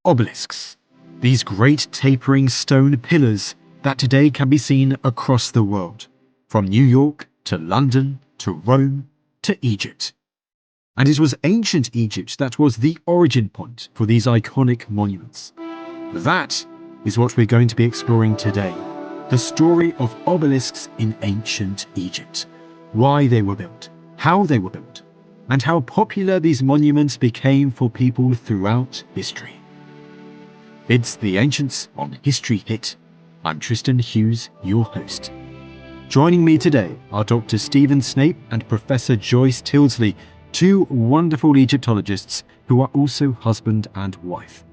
Obelisks. These great tapering stone pillars that today can be seen across the world, from New York to London to Rome to Egypt. And it was ancient Egypt that was the origin point for these iconic monuments. That is what we're going to be exploring today. The story of obelisks in ancient Egypt. Why they were built, how they were built, and how popular these monuments became for people throughout history. It's The Ancients on History Hit. I'm Tristan Hughes, your host. Joining me today are Dr. Stephen Snape and Professor Joyce Tilsley, two wonderful Egyptologists who are also husband and wife.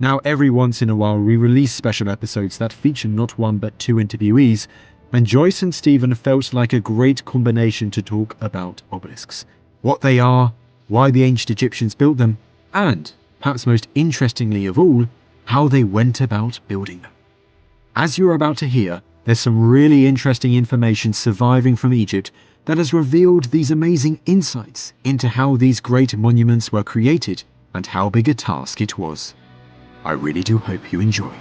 Now, every once in a while we release special episodes that feature not one but two interviewees, and Joyce and Stephen felt like a great combination to talk about obelisks. What they are, why the ancient Egyptians built them, and, perhaps most interestingly of all, how they went about building them. As you're about to hear, there's some really interesting information surviving from Egypt that has revealed these amazing insights into how these great monuments were created and how big a task it was. I really do hope you enjoy.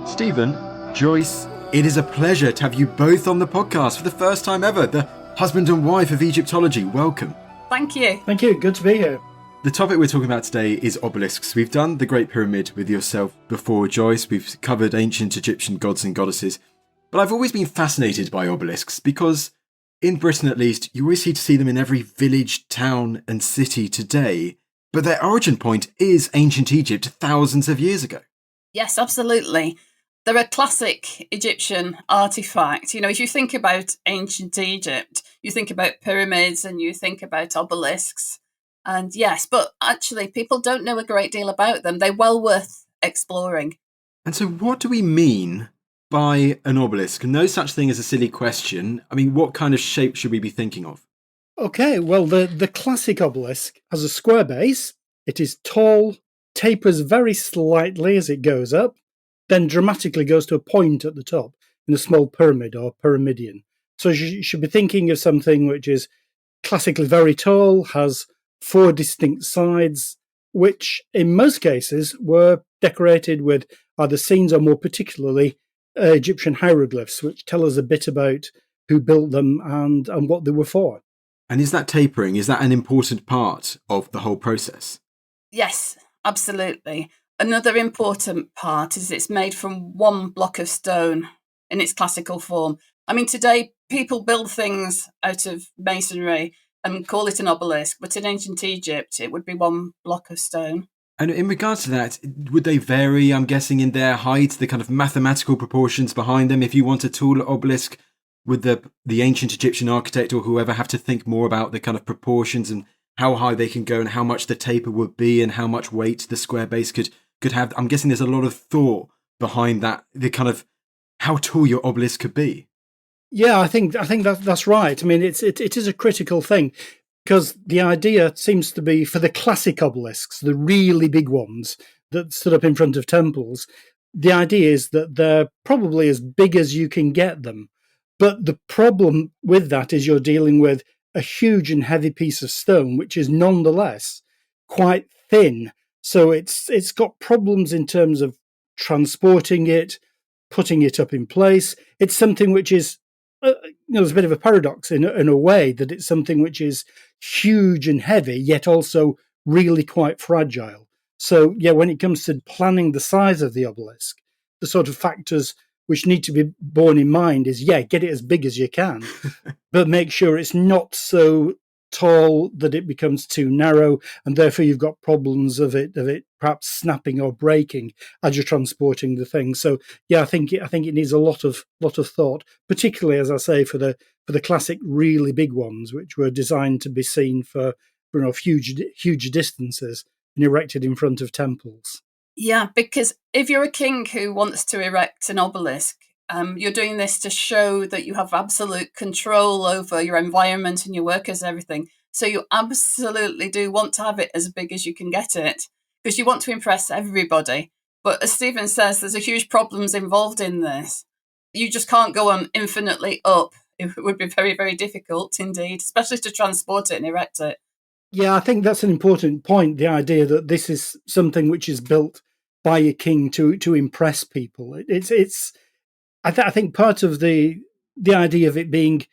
Stephen, Joyce, it is a pleasure to have you both on the podcast for the first time ever. The husband and wife of Egyptology. Welcome. Thank you. Thank you. Good to be here. The topic we're talking about today is obelisks. We've done the Great Pyramid with yourself before, Joyce. We've covered ancient Egyptian gods and goddesses. But I've always been fascinated by obelisks because, in Britain at least, you always seem to see them in every village, town and city today. But their origin point is ancient Egypt thousands of years ago. Yes, absolutely. They're a classic Egyptian artifact. You know, if you think about ancient Egypt, you think about pyramids and you think about obelisks. And yes, but actually people don't know a great deal about them. They're well worth exploring. And so what do we mean by an obelisk? No such thing as a silly question. I mean, what kind of shape should we be thinking of? Okay, well, the classic obelisk has a square base. It is tall, tapers very slightly as it goes up, then dramatically goes to a point at the top in a small pyramid or pyramidion. So you should be thinking of something which is classically very tall, has four distinct sides, which in most cases were decorated with either scenes or more particularly Egyptian hieroglyphs, which tell us a bit about who built them and what they were for. And is that tapering, is that an important part of the whole process? Yes, absolutely. Another important part is it's made from one block of stone in its classical form. I mean, today people build things out of masonry and call it an obelisk, but in ancient Egypt, it would be one block of stone. And in regards to that, would they vary, I'm guessing, in their height, the kind of mathematical proportions behind them? If you want a taller obelisk, would the ancient Egyptian architect or whoever have to think more about the kind of proportions and how high they can go and how much the taper would be and how much weight the square base could have? I'm guessing there's a lot of thought behind that, the kind of how tall your obelisk could be. Yeah, I think that's right. I mean, it is a critical thing because the idea seems to be for the classic obelisks, the really big ones that stood up in front of temples. The idea is that they're probably as big as you can get them. But the problem with that is you're dealing with a huge and heavy piece of stone, which is nonetheless quite thin. So it's got problems in terms of transporting it, putting it up in place. It's something which is, there's a bit of a paradox in a way that it's something which is huge and heavy, yet also really quite fragile. So, yeah, when it comes to planning the size of the obelisk, the sort of factors which need to be borne in mind is, get it as big as you can, but make sure it's not so tall that it becomes too narrow, and therefore you've got problems of it perhaps snapping or breaking as you're transporting the thing. So I think it needs a lot of thought, particularly, as I say, for the classic really big ones, which were designed to be seen for huge distances and erected in front of temples. Yeah, because if you're a king who wants to erect an obelisk, you're doing this to show that you have absolute control over your environment and your workers and everything. So you absolutely do want to have it as big as you can get it because you want to impress everybody. But as Stephen says, there's a huge problems involved in this. You just can't go on infinitely up. It would be very, very difficult indeed, especially to transport it and erect it. Yeah, I think that's an important point. The idea that this is something which is built by a king to impress people. It's. I think part of the idea of it being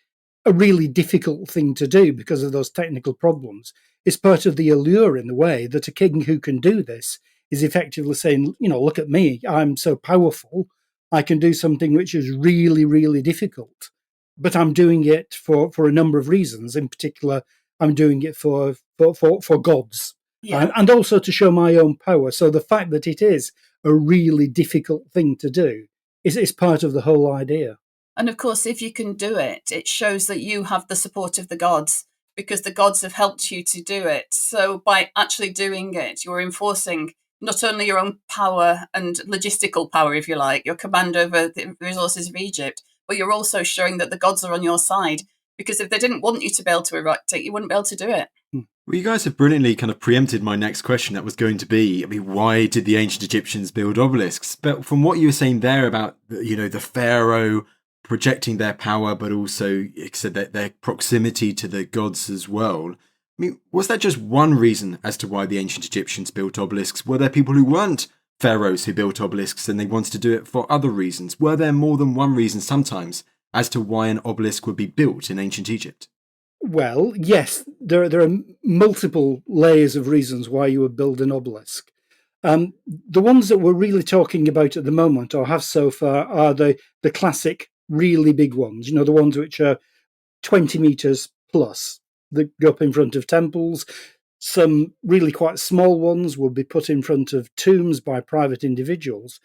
a really difficult thing to do because of those technical problems is part of the allure in the way that a king who can do this is effectively saying, look at me, I'm so powerful, I can do something which is really, really difficult. But I'm doing it for a number of reasons. In particular, I'm doing it for gods Yeah. and also to show my own power. So the fact that it is a really difficult thing to do is part of the whole idea. And of course, if you can do it, it shows that you have the support of the gods because the gods have helped you to do it. So by actually doing it, you're enforcing not only your own power and logistical power, if you like, your command over the resources of Egypt, but you're also showing that the gods are on your side. Because if they didn't want you to be able to erect it, you wouldn't be able to do it. Well, you guys have brilliantly kind of preempted my next question that was going to be, why did the ancient Egyptians build obelisks? But from what you were saying there about, the pharaoh projecting their power, but also you said that their proximity to the gods as well. Was that just one reason as to why the ancient Egyptians built obelisks? Were there people who weren't pharaohs who built obelisks and they wanted to do it for other reasons? Were there more than one reason sometimes as to why an obelisk would be built in ancient Egypt? Well, yes, there are multiple layers of reasons why you would build an obelisk. The ones that we're really talking about at the moment, or have so far, are the classic, really big ones. The ones which are 20 meters plus that go up in front of temples. Some really quite small ones will be put in front of tombs by private individuals.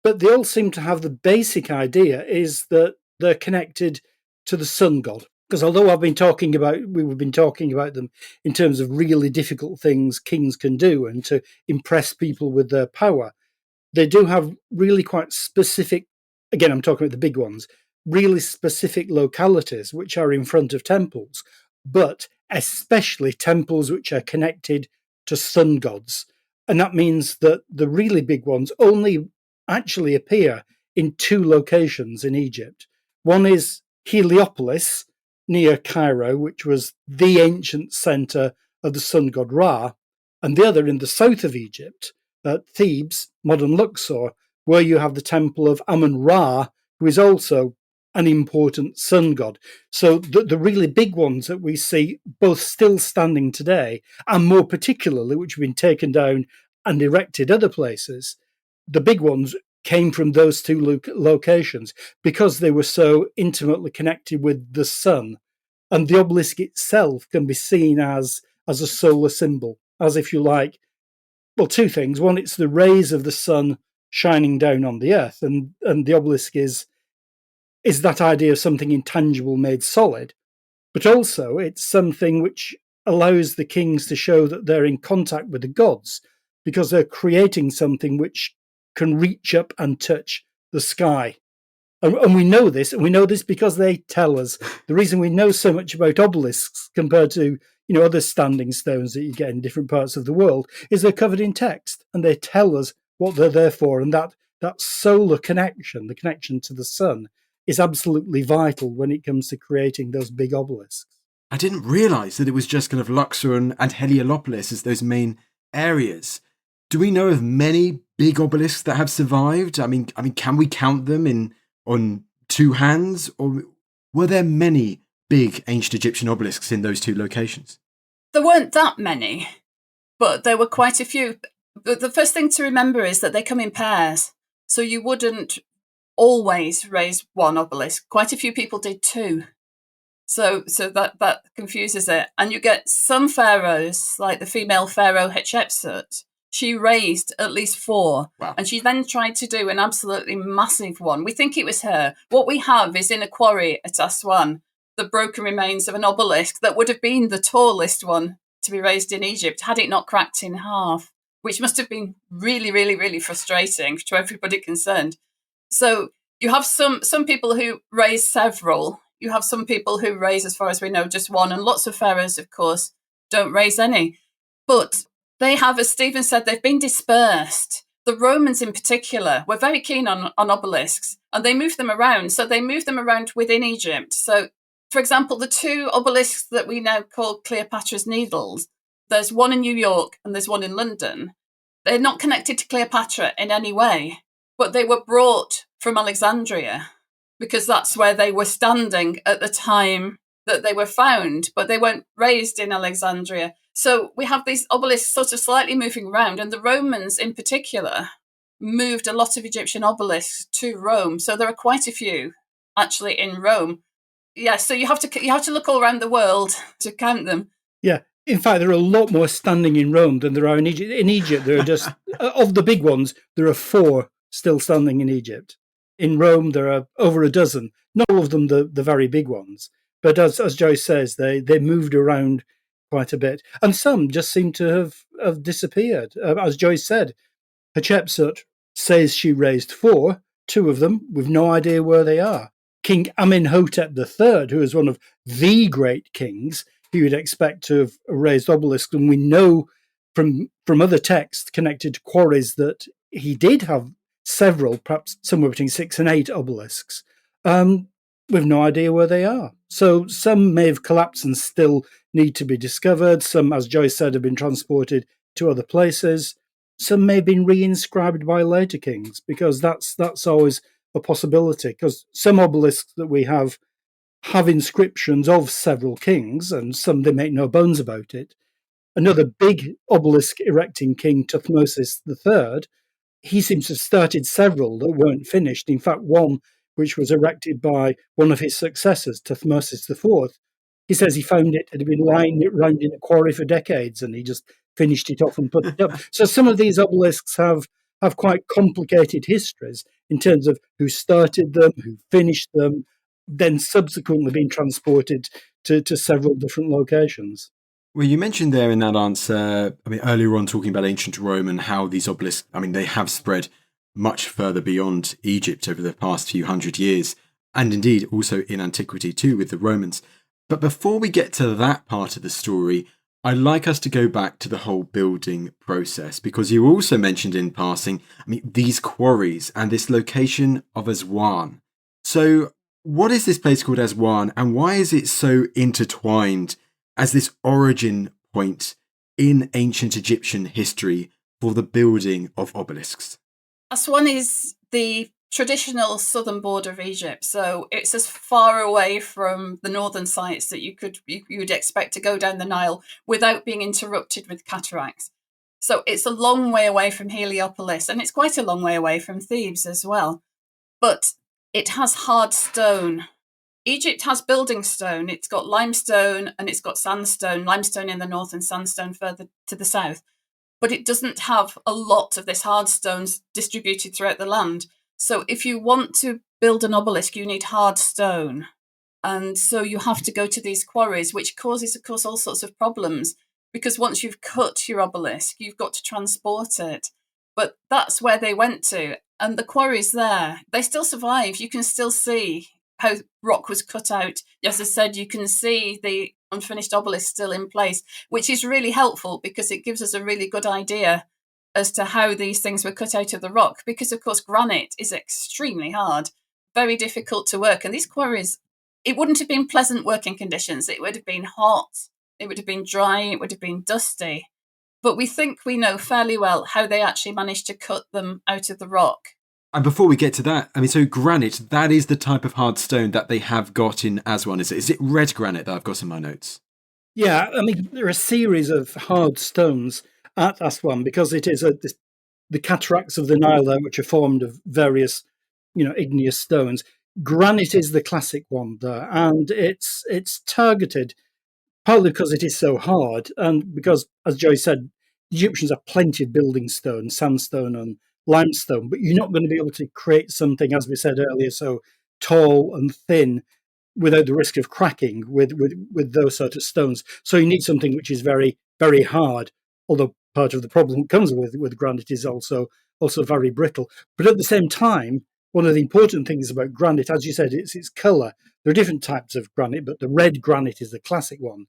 But they all seem to have the basic idea is that they're connected to the sun god. Because although we've been talking about them in terms of really difficult things kings can do and to impress people with their power, they do have really quite specific, again, I'm talking about the big ones, really specific localities which are in front of temples, but especially temples which are connected to sun gods. And that means that the really big ones only actually appear in two locations in Egypt. One is Heliopolis, near Cairo, which was the ancient center of the sun god Ra, and the other in the south of Egypt, at Thebes, modern Luxor, where you have the temple of Amun-Ra, who is also an important sun god. So the really big ones that we see, both still standing today, and more particularly, which have been taken down and erected other places, the big ones came from those two locations because they were so intimately connected with the sun. And the obelisk itself can be seen as a solar symbol, as if you like, well, two things. One, it's the rays of the sun shining down on the earth, and the obelisk is that idea of something intangible made solid, but also it's something which allows the kings to show that they're in contact with the gods because they're creating something which can reach up and touch the sky. And we know this, because they tell us. The reason we know so much about obelisks compared to other standing stones that you get in different parts of the world is they're covered in text, and they tell us what they're there for, and that solar connection, the connection to the sun, is absolutely vital when it comes to creating those big obelisks. I didn't realise that it was just kind of Luxor and Heliopolis as those main areas. Do we know of many big obelisks that have survived? I mean, can we count them on two hands, or were there many big ancient Egyptian obelisks in those two locations? There weren't that many, but there were quite a few. But the first thing to remember is that they come in pairs. So you wouldn't always raise one obelisk. Quite a few people did two. So that confuses it. And you get some pharaohs, like the female pharaoh Hatshepsut. She raised at least four. Wow. And she then tried to do an absolutely massive one. We think it was her. What we have is in a quarry at Azwan, the broken remains of an obelisk that would have been the tallest one to be raised in Egypt had it not cracked in half, which must have been really, really, really frustrating to everybody concerned. So you have some people who raise several. You have some people who raise, as far as we know, just one. And lots of pharaohs, of course, don't raise any. But they have, as Stephen said, they've been dispersed. The Romans in particular were very keen on obelisks, and they moved them around. So they moved them around within Egypt. So, for example, the two obelisks that we now call Cleopatra's Needles, There's one in New York and there's one in London. They're not connected to Cleopatra in any way, but they were brought from Alexandria because that's where they were standing at the time that they were found, but they weren't raised in Alexandria. So we have these obelisks sort of slightly moving around, and the Romans in particular moved a lot of Egyptian obelisks to Rome. So there are quite a few actually in Rome. Yeah, so you have to look all around the world to count them. Yeah. In fact, there are a lot more standing in Rome than there are in Egypt. In Egypt, there are just, of the big ones, there are 4 still standing in Egypt. In Rome, there are over a dozen, not all of them the very big ones. But as Joyce says, they moved around quite a bit. And some just seem to have disappeared. As Joyce said, Hatshepsut says she raised 4, 2 of them, with no idea where they are. King Amenhotep III, who is one of the great kings, he would expect to have raised obelisks, and we know from other texts connected to quarries that he did have several, perhaps somewhere between 6 and 8 obelisks, with no idea where they are. So some may have collapsed and still need to be discovered. Some, as Joyce said, have been transported to other places. Some may have been re-inscribed by later kings, because that's always a possibility, because some obelisks that we have inscriptions of several kings, and some they make no bones about it. Another big obelisk erecting king, Thutmose III, he seems to have started several that weren't finished. In fact, one which was erected by one of his successors, Thutmose IV, he says he found it had been lying around in a quarry for decades, and he just finished it off and put it up. So some of these obelisks have quite complicated histories in terms of who started them, who finished them, then subsequently been transported to several different locations. Well, you mentioned there in that answer, earlier on talking about ancient Rome and how these obelisks, they have spread much further beyond Egypt over the past few hundred years, and indeed also in antiquity too with the Romans. But before we get to that part of the story, I'd like us to go back to the whole building process, because you also mentioned in passing, these quarries and this location of Azwan. So what is this place called Azwan, and why is it so intertwined as this origin point in ancient Egyptian history for the building of obelisks? Aswan is the traditional southern border of Egypt, so it's as far away from the northern sites that you would expect to go down the Nile without being interrupted with cataracts. So it's a long way away from Heliopolis, and it's quite a long way away from Thebes as well. But it has hard stone. Egypt has building stone. It's got limestone and it's got sandstone, limestone in the north and sandstone further to the south. But it doesn't have a lot of this hard stones distributed throughout the land. So if you want to build an obelisk, you need hard stone. And so you have to go to these quarries, which causes, of course, all sorts of problems, because once you've cut your obelisk, you've got to transport it. But that's where they went to. And the quarries there, they still survive. You can still see how rock was cut out. As I said, you can see the unfinished obelisk still in place, which is really helpful because it gives us a really good idea as to how these things were cut out of the rock. Because, of course, granite is extremely hard, very difficult to work. And these quarries, it wouldn't have been pleasant working conditions. It would have been hot, it would have been dry, it would have been dusty. But we think we know fairly well how they actually managed to cut them out of the rock. And before we get to that, so granite, that is the type of hard stone that they have got in Azwan, is it? Is it red granite that I've got in my notes? Yeah, there are a series of hard stones at Aswan because it is the cataracts of the Nile there, which are formed of various, igneous stones. Granite is the classic one there, and it's targeted partly because it is so hard, and because, as Joy said, Egyptians have plenty of building stone, sandstone and limestone, but you're not going to be able to create something, as we said earlier, so tall and thin without the risk of cracking with those sort of stones. So you need something which is very, very hard, although part of the problem that comes with granite is also very brittle. But at the same time, one of the important things about granite, as you said, it's its colour. There are different types of granite, but the red granite is the classic one.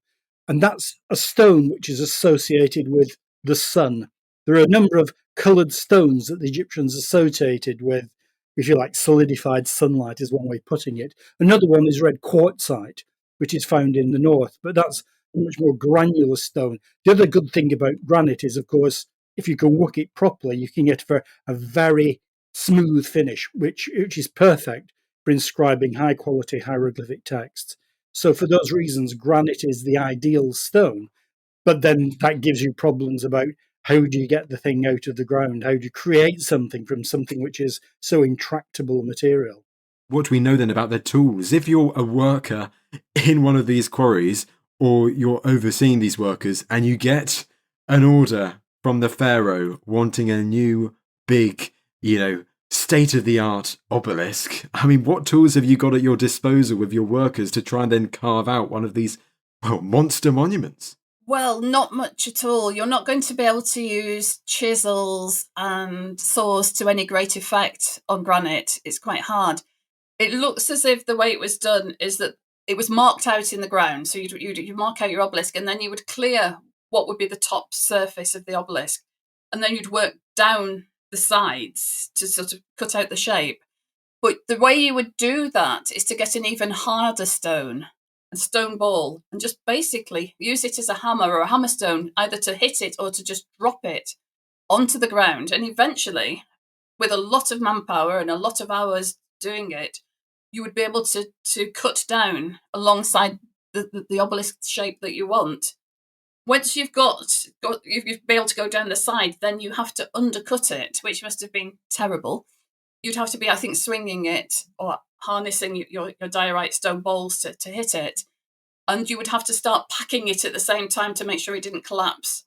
And that's a stone which is associated with the sun. There are a number of coloured stones that the Egyptians associated with, if you like, solidified sunlight is one way of putting it. Another one is red quartzite, which is found in the north, but that's much more granular stone. The other good thing about granite is, of course, if you can work it properly, you can get a very smooth finish, which is perfect for inscribing high quality hieroglyphic texts. So for those reasons, granite is the ideal stone. But then that gives you problems about how do you get the thing out of the ground? How do you create something from something which is so intractable material? What do we know then about their tools? If you're a worker in one of these quarries, or you're overseeing these workers, and you get an order from the pharaoh wanting a new, big, state-of-the-art obelisk, I mean, what tools have you got at your disposal with your workers to try and then carve out one of these, monster monuments? Well, not much at all. You're not going to be able to use chisels and saws to any great effect on granite. It's quite hard. It looks as if the way it was done is that it was marked out in the ground. So you'd mark out your obelisk, and then you would clear what would be the top surface of the obelisk. And then you'd work down the sides to sort of cut out the shape. But the way you would do that is to get an even harder stone, a stone ball, and just basically use it as a hammer or a hammerstone, either to hit it or to just drop it onto the ground. And eventually, with a lot of manpower and a lot of hours doing it, you would be able to cut down alongside the obelisk shape that you want. Once you've you've been able to go down the side, then you have to undercut it, which must have been terrible. You'd have to be, I think, swinging it or harnessing your diorite stone balls to hit it. And you would have to start packing it at the same time to make sure it didn't collapse.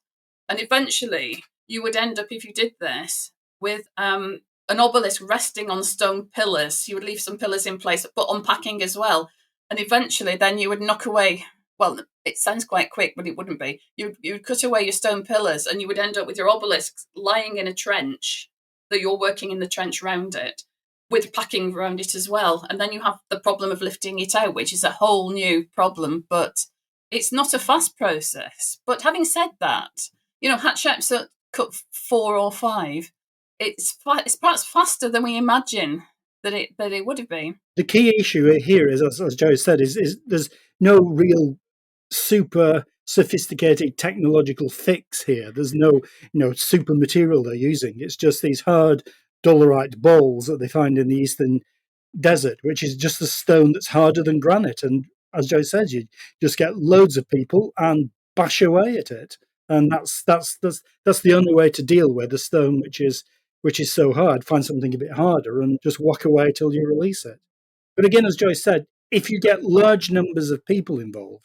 And eventually, you would end up, if you did this, with an obelisk resting on stone pillars. You would leave some pillars in place, but unpacking as well. And eventually, then you would knock away. Well, it sounds quite quick, but it wouldn't be. You would cut away your stone pillars, and you would end up with your obelisk lying in a trench that you're working in the trench round it, with packing around it as well. And then you have the problem of lifting it out, which is a whole new problem, but it's not a fast process. But having said that, Hatshepsut cut 4 or 5. It's perhaps faster than we imagine that it would have been. The key issue here is, as Joe said, is there's no real super sophisticated technological fix here. There's no super material they're using. It's just these hard dolerite balls that they find in the eastern desert, which is just a stone that's harder than granite. And as Joe says, you just get loads of people and bash away at it. And that's the only way to deal with a stone which is so hard. Find something a bit harder and just walk away till you release it. But again, as Joe said, if you get large numbers of people involved,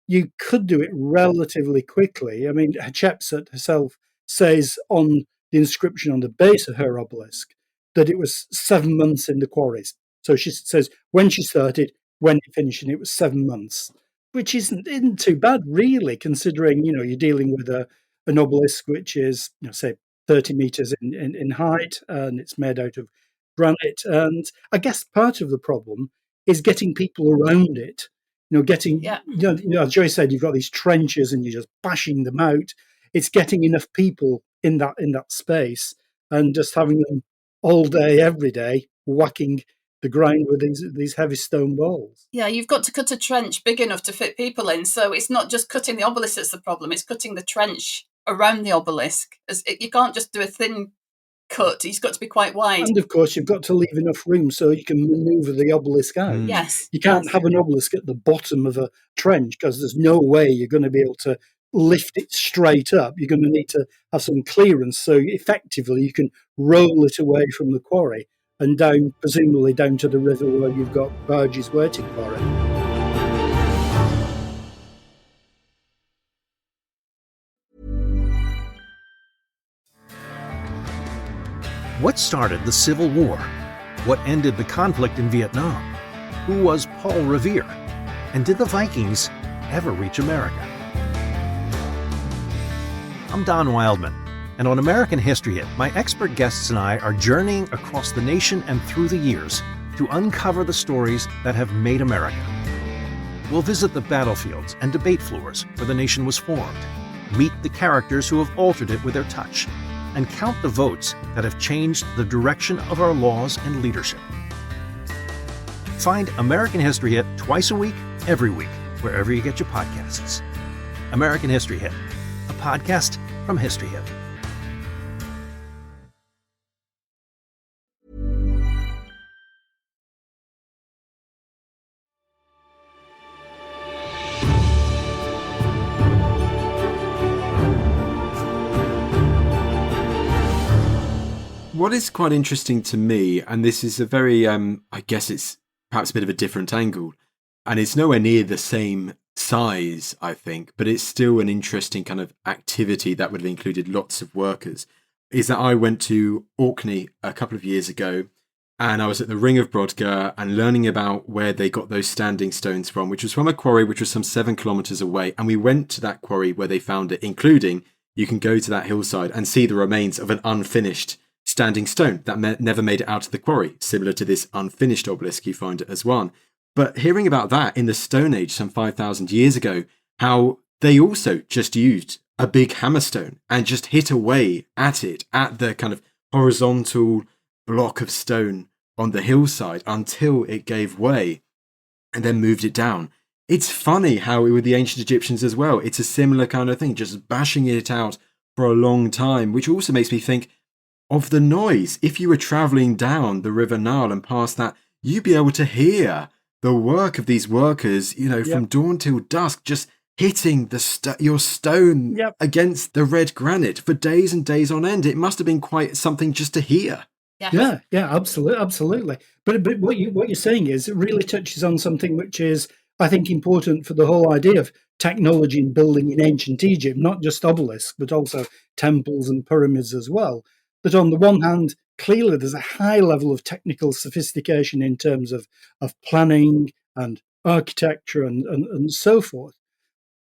you could do it relatively quickly. I mean, Hatshepsut herself says on the inscription on the base of her obelisk that it was 7 months in the quarries. So she says when she started, when it finished, and it was 7 months, which isn't too bad, really, considering, you're dealing with an obelisk which is, say, 30 meters in height, and it's made out of granite. And I guess part of the problem is getting people around it. As Joy said, you've got these trenches and you're just bashing them out. It's getting enough people in that space and just having them all day, every day, whacking the ground with these heavy stone balls. Yeah, you've got to cut a trench big enough to fit people in. So it's not just cutting the obelisk that's the problem, it's cutting the trench around the obelisk. You can't just do a thin cut, it's got to be quite wide. And of course, you've got to leave enough room so you can manoeuvre the obelisk out. Yes. You can't have an obelisk at the bottom of a trench because there's no way you're going to be able to lift it straight up. You're going to need to have some clearance so effectively you can roll it away from the quarry and down, presumably down to the river where you've got barges waiting for it. What started the Civil War? What ended the conflict in Vietnam? Who was Paul Revere? And did the Vikings ever reach America? I'm Don Wildman, and on American History Hit, my expert guests and I are journeying across the nation and through the years to uncover the stories that have made America. We'll visit the battlefields and debate floors where the nation was formed, meet the characters who have altered it with their touch, and count the votes that have changed the direction of our laws and leadership. Find American History Hit twice a week, every week, wherever you get your podcasts. American History Hit, a podcast from History Hit. What is quite interesting to me, and this is a very, I guess it's perhaps a bit of a different angle, and it's nowhere near the same size, I think, but it's still an interesting kind of activity that would have included lots of workers, is that I went to Orkney a couple of years ago, and I was at the Ring of Brodgar and learning about where they got those standing stones from, which was from a quarry which was some 7 kilometres away, and we went to that quarry where they found it, including you can go to that hillside and see the remains of an unfinished standing stone that never made it out of the quarry, similar to this unfinished obelisk you find at Azwan. But hearing about that in the Stone Age some 5,000 years ago, how they also just used a big hammerstone and just hit away at it, at the kind of horizontal block of stone on the hillside until it gave way and then moved it down. It's funny how with the ancient Egyptians as well, it's a similar kind of thing, just bashing it out for a long time, which also makes me think of the noise. If you were traveling down the River Nile and past that, you'd be able to hear the work of these workers, from dawn till dusk, just hitting your stone against the red granite for days and days on end. It must have been quite something just to hear. Yeah, absolutely. But what you're saying is it really touches on something which is, I think, important for the whole idea of technology and building in ancient Egypt, not just obelisks, but also temples and pyramids as well. That on the one hand, clearly there's a high level of technical sophistication in terms of planning and architecture and so forth.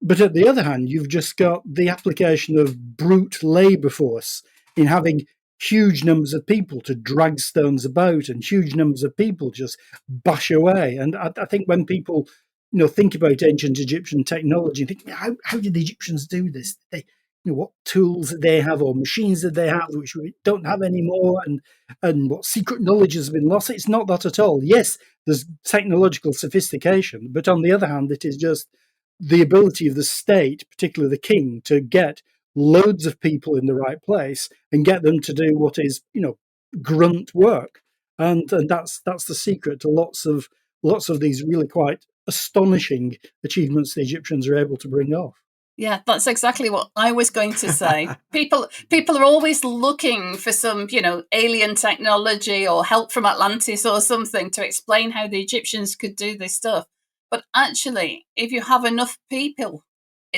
But at the other hand, you've just got the application of brute labour force in having huge numbers of people to drag stones about and huge numbers of people just bash away. And I think when people think about ancient Egyptian technology, think, how did the Egyptians do this? What tools did they have or machines did they have which we don't have anymore, and what secret knowledge has been lost? It's not that at all. Yes, there's technological sophistication, but on the other hand, it is just the ability of the state, particularly the king, to get loads of people in the right place and get them to do what is, grunt work. And that's the secret to lots of these really quite astonishing achievements the Egyptians are able to bring off. Yeah, that's exactly what I was going to say. People are always looking for some, alien technology or help from Atlantis or something to explain how the Egyptians could do this stuff. But actually, if you have enough people,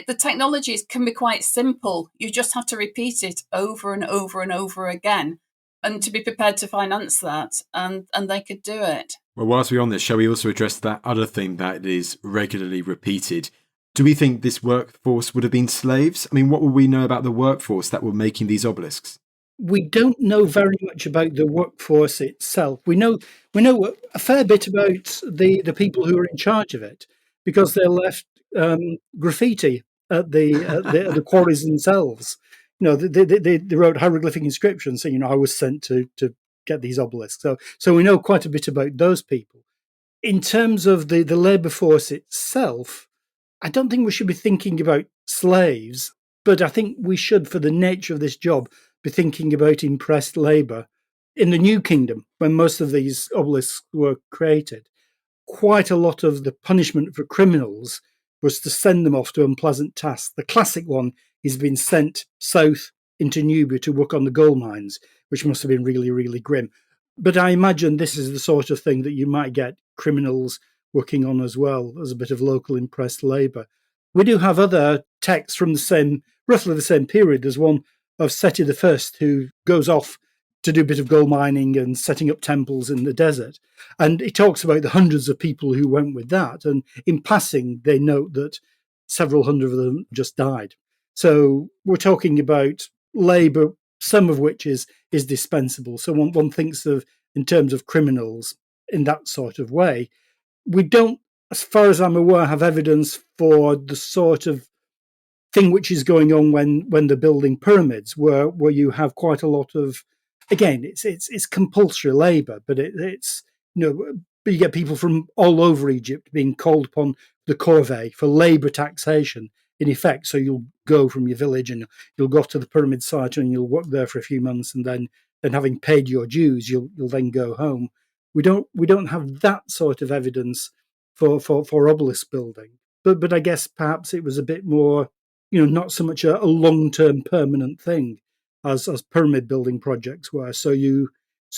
the technologies can be quite simple. You just have to repeat it over and over and over again, and to be prepared to finance that, and they could do it. Well, whilst we're on this, shall we also address that other thing that is regularly repeated? Do we think this workforce would have been slaves? I mean, what will we know about the workforce that were making these obelisks? We don't know very much about the workforce itself. We know a fair bit about the people who are in charge of it, because they left graffiti at the quarries themselves. They wrote hieroglyphic inscriptions saying, I was sent to get these obelisks. So we know quite a bit about those people. In terms of the labour force itself, I don't think we should be thinking about slaves, but I think we should, for the nature of this job, be thinking about impressed labour. In the New Kingdom, when most of these obelisks were created, quite a lot of the punishment for criminals was to send them off to unpleasant tasks. The classic one is being sent south into Nubia to work on the gold mines, which must have been really, really grim. But I imagine this is the sort of thing that you might get criminals working on as well, as a bit of local impressed labour. We do have other texts from roughly the same period. There's one of Seti I, who goes off to do a bit of gold mining and setting up temples in the desert. And it talks about the hundreds of people who went with that. And in passing, they note that several hundred of them just died. So we're talking about labour, some of which is dispensable. So one thinks of, in terms of criminals, in that sort of way. We don't, as far as I'm aware, have evidence for the sort of thing which is going on when they're building pyramids, where you have quite a lot of, again, it's compulsory labour, but it's but you get people from all over Egypt being called upon the corvée for labour taxation in effect. So you'll go from your village and you'll go to the pyramid site and you'll work there for a few months, and then having paid your dues, you'll then go home. We don't have that sort of evidence for obelisk building. But I guess perhaps it was a bit more, not so much a long-term permanent thing as pyramid building projects were. So you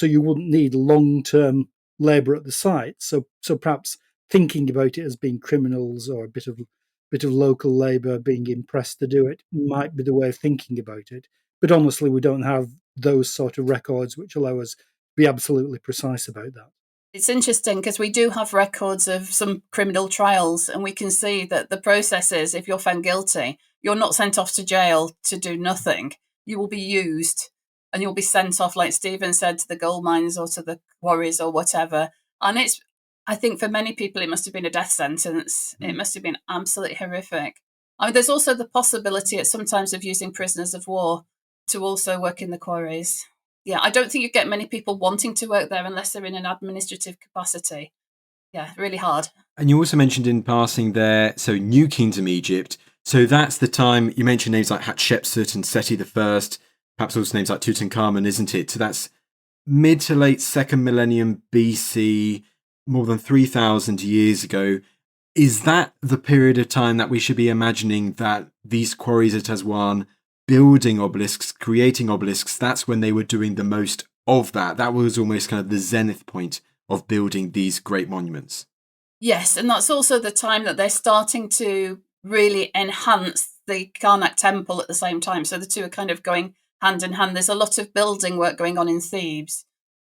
wouldn't need long-term labour at the site. So perhaps thinking about it as being criminals or a bit of local labour being impressed to do it might be the way of thinking about it. But honestly, we don't have those sort of records which allow us to be absolutely precise about that. It's interesting because we do have records of some criminal trials, and we can see that the process is, if you're found guilty, you're not sent off to jail to do nothing. You will be used and you'll be sent off, like Stephen said, to the gold mines or to the quarries or whatever. And I think for many people, it must have been a death sentence. It must have been absolutely horrific. I mean, there's also the possibility at sometimes of using prisoners of war to also work in the quarries. Yeah, I don't think you get many people wanting to work there unless they're in an administrative capacity. Yeah, really hard. And you also mentioned in passing there, so New Kingdom Egypt. So that's the time you mentioned names like Hatshepsut and Seti I, perhaps also names like Tutankhamun, isn't it? So that's mid to late second millennium BC, more than 3,000 years ago. Is that the period of time that we should be imagining that these quarries at Azwan, building obelisks, creating obelisks, that's when they were doing the most of that? That was almost kind of the zenith point of building these great monuments. Yes, and that's also the time that they're starting to really enhance the Carac Temple at the same time. So the two are kind of going hand in hand. There's a lot of building work going on in Thebes.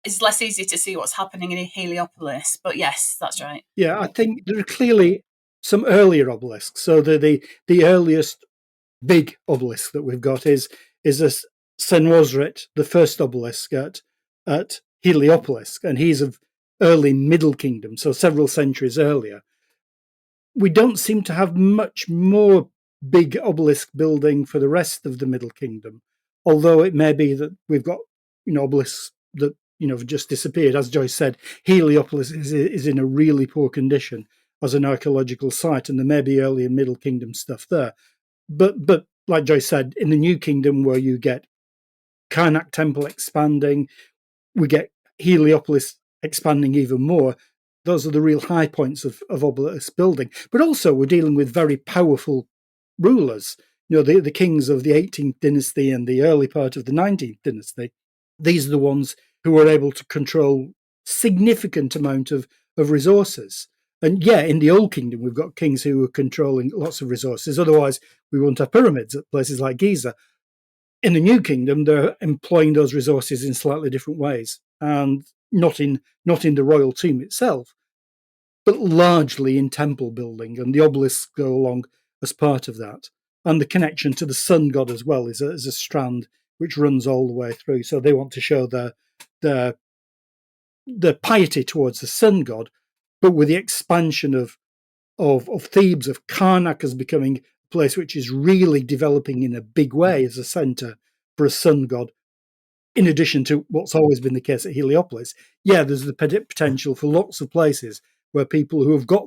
It's less easy to see what's happening in Heliopolis, but yes, that's right. Yeah, I think there are clearly some earlier obelisks. So the earliest big obelisk that we've got is a Senwosret, the first obelisk at Heliopolis, and he's of early Middle Kingdom, so several centuries earlier. We don't seem to have much more big obelisk building for the rest of the Middle Kingdom, although it may be that we've got obelisks that have just disappeared. As Joyce said, Heliopolis is in a really poor condition as an archaeological site, and there may be early and Middle Kingdom stuff there. But like Joyce said, in the New Kingdom, where you get Carac Temple expanding, we get Heliopolis expanding even more. Those are the real high points of obelisk building. But also, we're dealing with very powerful rulers. The kings of the 18th dynasty and the early part of the 19th dynasty. These are the ones who were able to control significant amount of resources. And yeah, in the Old Kingdom, we've got kings who were controlling lots of resources. Otherwise, we wouldn't have pyramids at places like Giza. In the New Kingdom, they're employing those resources in slightly different ways, and not in the royal tomb itself, but largely in temple building, and the obelisks go along as part of that. And the connection to the sun god as well is a strand which runs all the way through. So they want to show their piety towards the sun god, but with the expansion of Thebes, of Karnak as becoming a place which is really developing in a big way as a centre for a sun god, in addition to what's always been the case at Heliopolis. Yeah, there's the potential for lots of places where people who have got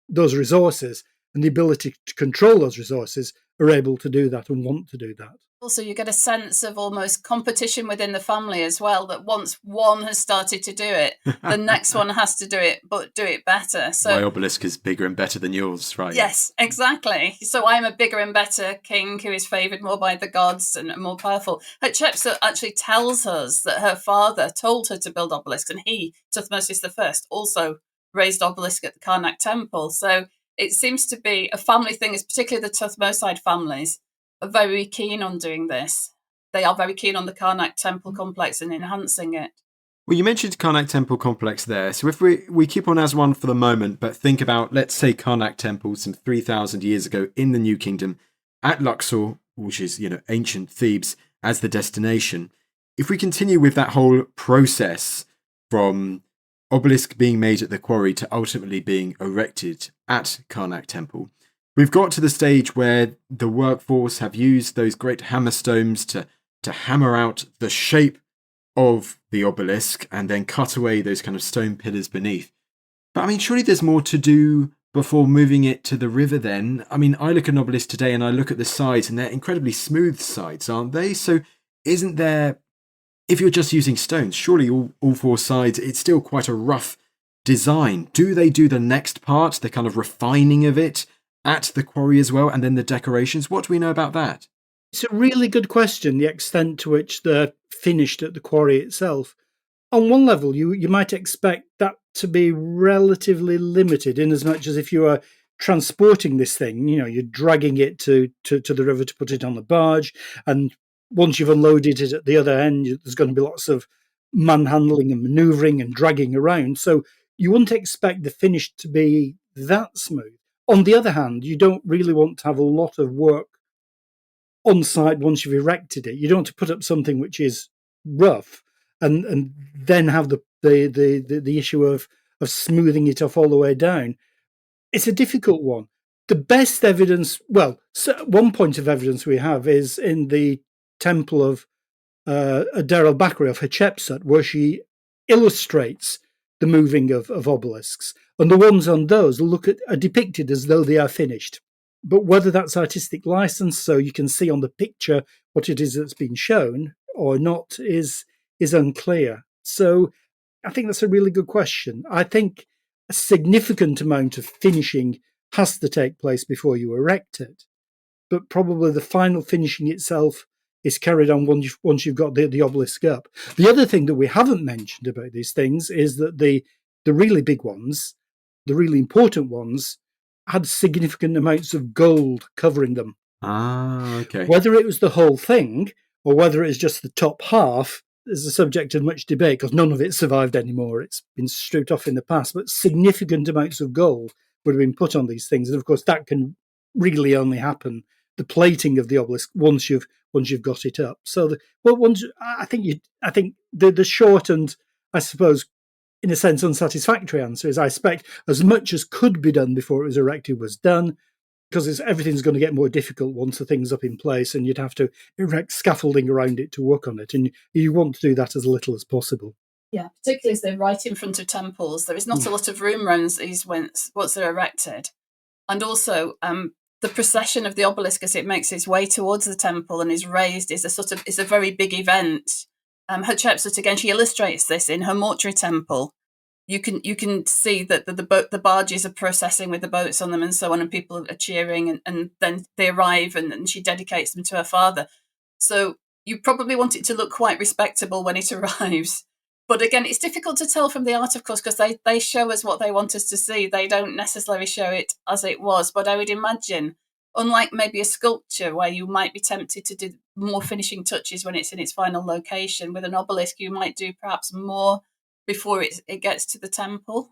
those resources and the ability to control those resources are able to do that and want to do that. Also, you get a sense of almost competition within the family as well, that once one has started to do it, the next one has to do it, but do it better. So my obelisk is bigger and better than yours, right? Yes, exactly. So I'm a bigger and better king who is favoured more by the gods and more powerful. Hatshepsut actually tells us that her father told her to build obelisks, and he, Thutmose I, also raised obelisk at the Carac Temple. So it seems to be a family thing, particularly the Thutmoside families are very keen on doing this. They are very keen on the Carac Temple complex and enhancing it. Well, you mentioned Carac Temple complex there. So if we keep on Azwan for the moment, but think about, let's say, Carac Temple some 3,000 years ago in the New Kingdom at Luxor, which is, ancient Thebes, as the destination. If we continue with that whole process from obelisk being made at the quarry to ultimately being erected at Carac Temple, we've got to the stage where the workforce have used those great hammer stones to hammer out the shape of the obelisk and then cut away those kind of stone pillars beneath. But I mean, surely there's more to do before moving it to the river then? I mean, I look at an obelisk today and I look at the sides and they're incredibly smooth sides, aren't they? So isn't there, if you're just using stones, surely all four sides, it's still quite a rough design. Do they do the next part, the kind of refining of it at the quarry as well, and then the decorations? What do we know about that? It's a really good question, the extent to which they're finished at the quarry itself. On one level, you might expect that to be relatively limited, in as much as if you are transporting this thing, you're dragging it to the river to put it on the barge, and once you've unloaded it at the other end, there's going to be lots of manhandling and manoeuvring and dragging around. So you wouldn't expect the finish to be that smooth. On the other hand, you don't really want to have a lot of work on site once you've erected it. You don't want to put up something which is rough and then have the issue of smoothing it off all the way down. It's a difficult one. The best evidence, one point of evidence we have is in the temple of Deir el-Bakri of Hatshepsut, where she illustrates the moving of obelisks. And the ones on those are depicted as though they are finished. But whether that's artistic license, so you can see on the picture what it is that's been shown or not, is unclear. So I think that's a really good question. I think a significant amount of finishing has to take place before you erect it, but probably the final finishing itself is carried on once you've got the obelisk up. The other thing that we haven't mentioned about these things is that the really big ones, the really important ones, had significant amounts of gold covering them. Ah, okay. Whether it was the whole thing or whether it was just the top half is a subject of much debate, because none of it survived anymore. It's been stripped off in the past, but significant amounts of gold would have been put on these things. And of course, that can really only happen, the plating of the obelisk, once you've got it up. So, I think the short and, I suppose, in a sense, unsatisfactory answer is I expect as much as could be done before it was erected was done, because everything's going to get more difficult once the thing's up in place, and you'd have to erect scaffolding around it to work on it, and you want to do that as little as possible. Yeah, particularly as they're right in front of temples. There is not a lot of room around these once they're erected. And also, the procession of the obelisk as it makes its way towards the temple and is raised is a very big event. Hatshepsut, again, she illustrates this in her mortuary temple. You can see that the barges are processing with the boats on them and so on, and people are cheering, and then they arrive and she dedicates them to her father. So you probably want it to look quite respectable when it arrives. But again, it's difficult to tell from the art, of course, because they show us what they want us to see. They don't necessarily show it as it was. But I would imagine, unlike maybe a sculpture where you might be tempted to do more finishing touches when it's in its final location, with an obelisk you might do perhaps more before it gets to the temple.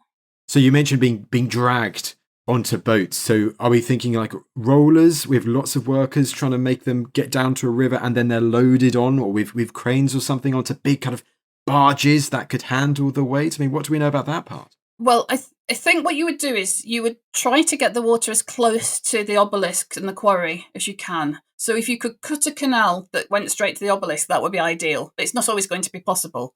So you mentioned being dragged onto boats. So are we thinking like rollers with lots of workers trying to make them get down to a river, and then they're loaded on, or with cranes or something, onto big kind of barges that could handle the weight? I mean, what do we know about that part? Well, I think what you would do is you would try to get the water as close to the obelisk and the quarry as you can. So if you could cut a canal that went straight to the obelisk, that would be ideal. But it's not always going to be possible.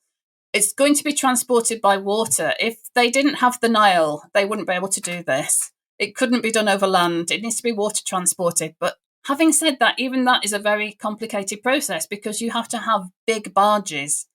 It's going to be transported by water. If they didn't have the Nile, they wouldn't be able to do this. It couldn't be done over land. It needs to be water transported. But having said that, even that is a very complicated process, because you have to have big barges.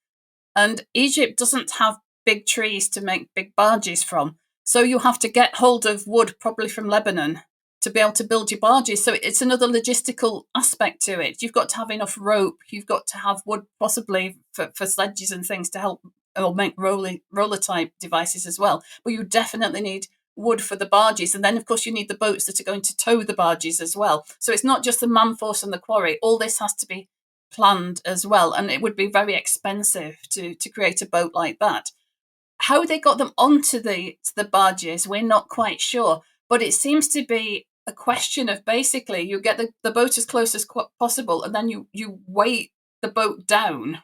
And Egypt doesn't have big trees to make big barges from. So you have to get hold of wood, probably from Lebanon, to be able to build your barges. So it's another logistical aspect to it. You've got to have enough rope. You've got to have wood, possibly for sledges and things to help, or make roller type devices as well. But you definitely need wood for the barges. And then, of course, you need the boats that are going to tow the barges as well. So it's not just the man force and the quarry. All this has to be planned as well. And it would be very expensive to create a boat like that. How they got them onto the barges, we're not quite sure. But it seems to be a question of, basically, you get the boat as close as possible, and then you weight the boat down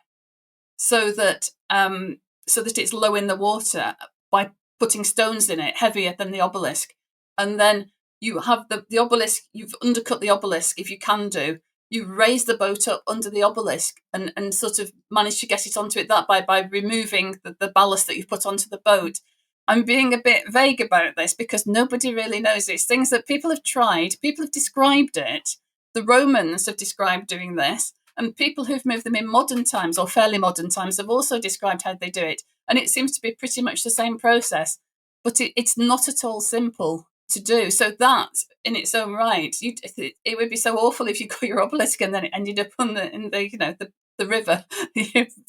so that it's low in the water by putting stones in it, heavier than the obelisk. And then you have the obelisk, you've undercut the obelisk, if you can do. You raise the boat up under the obelisk and sort of manage to get it onto it that by removing the ballast that you've put onto the boat. I'm being a bit vague about this because nobody really knows these things that people have tried, people have described it. The Romans have described doing this, and people who've moved them in modern times or fairly modern times have also described how they do it. And it seems to be pretty much the same process, but it's not at all simple to do. So that in its own right, it would be so awful if you got your obelisk and then it ended up in the river.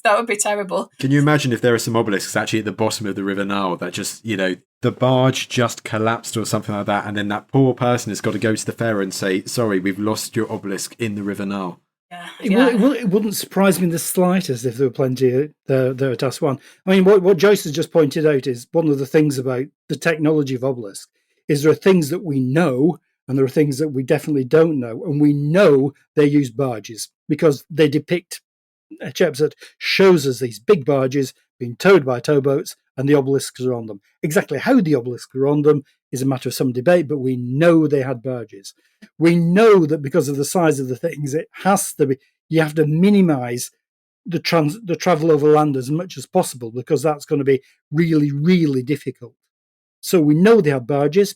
That would be terrible. Can you imagine if there are some obelisks actually at the bottom of the River Nile that just, the barge just collapsed or something like that, and then that poor person has got to go to the pharaoh and say, sorry, we've lost your obelisk in the River Nile. Yeah. It wouldn't surprise me in the slightest if there were plenty there at Azwan. I mean, what Joyce has just pointed out is one of the things about the technology of obelisks is there are things that we know and there are things that we definitely don't know. And we know they use barges because they depict Hatshepsut shows us these big barges being towed by towboats and the obelisks are on them. Exactly how the obelisks are on them is a matter of some debate, but we know they had barges. We know that because of the size of the things, it has to be, you have to minimize the travel over land as much as possible because that's going to be really, really difficult. So we know they had barges.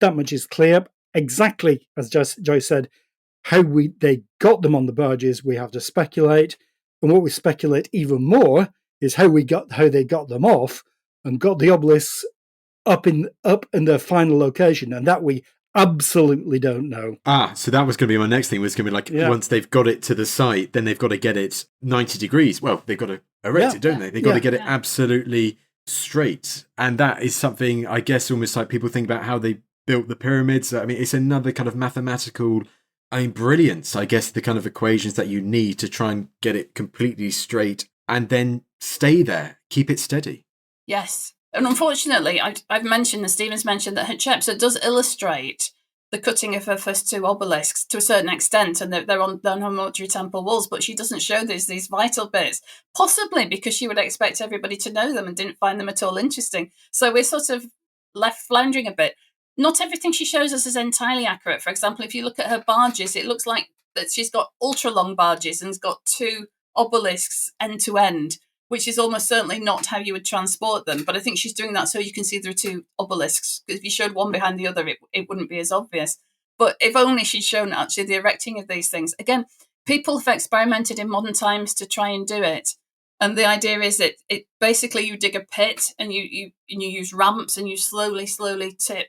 That much is clear. Exactly as Joyce said, how they got them on the barges, we have to speculate. And what we speculate even more is how they got them off and got the obelisks up in their final location, and that we absolutely don't know. So that was going to be my next thing. Was going to be once they've got it to the site, then they've got to get it 90 degrees. Well, they've got to erect it, don't they? They've got to get it absolutely straight, and that is something I guess almost like people think about how they built the pyramids. I mean, it's another kind of mathematical. Brilliance, I guess, the kind of equations that you need to try and get it completely straight and then stay there, keep it steady. Yes. And unfortunately, I've mentioned, and Stephen's mentioned, that Hatshepsut does illustrate the cutting of her first two obelisks to a certain extent, and they're on her mortuary temple walls, but she doesn't show these vital bits, possibly because she would expect everybody to know them and didn't find them at all interesting. So we're sort of left floundering a bit. Not everything she shows us is entirely accurate. For example, if you look at her barges, it looks like that she's got ultra long barges and has got two obelisks end to end, which is almost certainly not how you would transport them. But I think she's doing that so you can see there are two obelisks. Because if you showed one behind the other, it wouldn't be as obvious. But if only she'd shown actually the erecting of these things. Again, people have experimented in modern times to try and do it. And the idea is that it basically you dig a pit and you use ramps and you slowly tip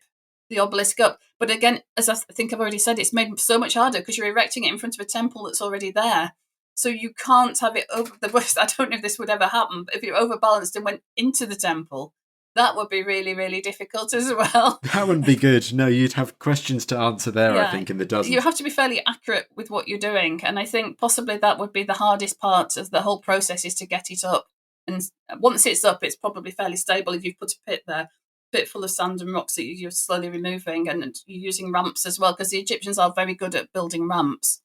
the obelisk up. But again, as I think I've already said, it's made so much harder because you're erecting it in front of a temple that's already there. So you can't have it over the worst. I don't know if this would ever happen, but if you overbalanced and went into the temple, that would be really, really difficult as well. That wouldn't be good. No, you'd have questions to answer there, I think, in the dozens. You have to be fairly accurate with what you're doing. And I think possibly that would be the hardest part of the whole process is to get it up. And once it's up, it's probably fairly stable if you've put a pit there. Bit full of sand and rocks that you're slowly removing, and you're using ramps as well because the Egyptians are very good at building ramps.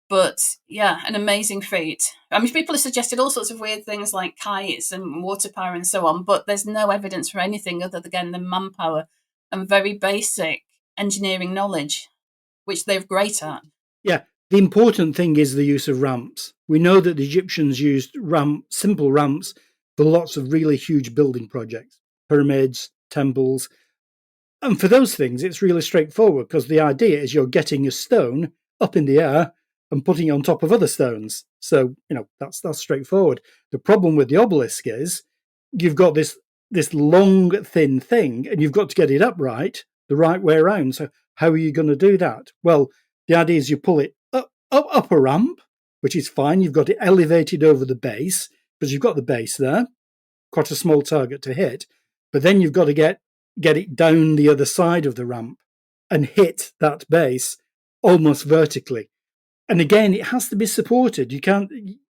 But yeah, an amazing feat. I mean, people have suggested all sorts of weird things like kites and water power and so on, but there's no evidence for anything other than manpower and very basic engineering knowledge, which they're great at. Yeah, the important thing is the use of ramps. We know that the Egyptians used simple ramps for lots of really huge building projects, pyramids, temples. And for those things, it's really straightforward because the idea is you're getting a stone up in the air and putting it on top of other stones. So, that's straightforward. The problem with the obelisk is you've got this long, thin thing and you've got to get it upright the right way around. So how are you going to do that? Well, the idea is you pull it up a ramp, which is fine. You've got it elevated over the base because you've got the base there, quite a small target to hit. But then you've got to get it down the other side of the ramp and hit that base almost vertically. And again, it has to be supported.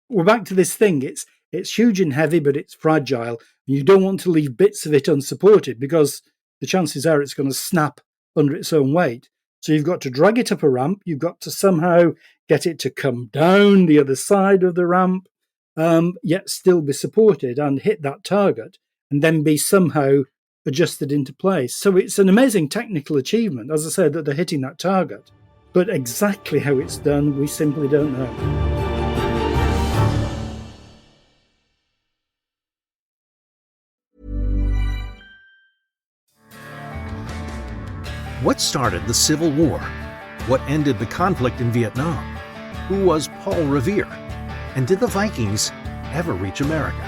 We're back to this thing. It's huge and heavy, but it's fragile. And you don't want to leave bits of it unsupported because the chances are it's going to snap under its own weight. So you've got to drag it up a ramp. You've got to somehow get it to come down the other side of the ramp, yet still be supported and hit that target, and then be somehow adjusted into place. So it's an amazing technical achievement, as I said, that they're hitting that target. But exactly how it's done, we simply don't know. What started the Civil War? What ended the conflict in Vietnam? Who was Paul Revere? And did the Vikings ever reach America?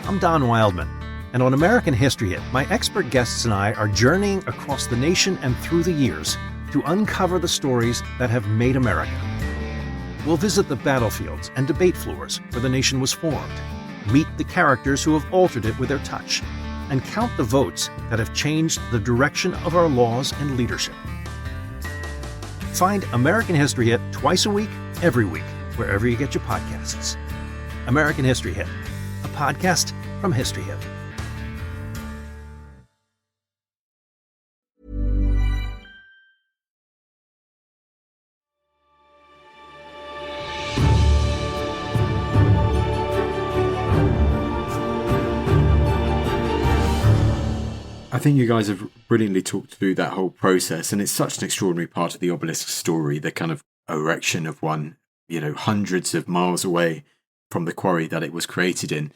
I'm Don Wildman, and on American History Hit, my expert guests and I are journeying across the nation and through the years to uncover the stories that have made America. We'll visit the battlefields and debate floors where the nation was formed, meet the characters who have altered it with their touch, and count the votes that have changed the direction of our laws and leadership. Find American History Hit twice a week, every week, wherever you get your podcasts. American History Hit, a podcast from History Hit. I think you guys have brilliantly talked through that whole process, and it's such an extraordinary part of the obelisk story, the kind of erection of one, hundreds of miles away from the quarry that it was created in.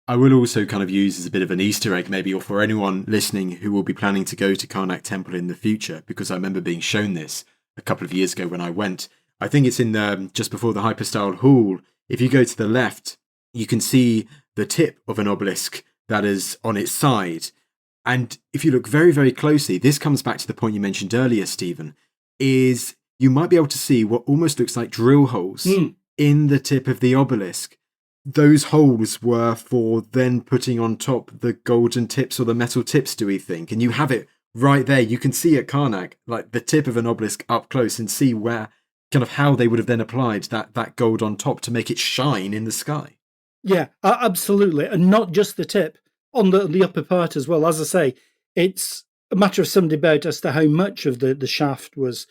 I will also kind of use as a bit of an Easter egg, maybe, or for anyone listening who will be planning to go to Carac Temple in the future, because I remember being shown this a couple of years ago when I went. I think it's in just before the Hypostyle Hall. If you go to the left, you can see the tip of an obelisk that is on its side. And if you look very, very closely, this comes back to the point you mentioned earlier, Stephen, is you might be able to see what almost looks like drill holes in the tip of the obelisk. Those holes were for then putting on top the golden tips or the metal tips, do we think? And you have it right there. You can see at Karnak, like the tip of an obelisk up close, and see where, kind of how they would have then applied that gold on top to make it shine in the sky. Yeah, absolutely. And not just the tip. On the upper part as well, as I say, it's a matter of some debate as to how much of the shaft was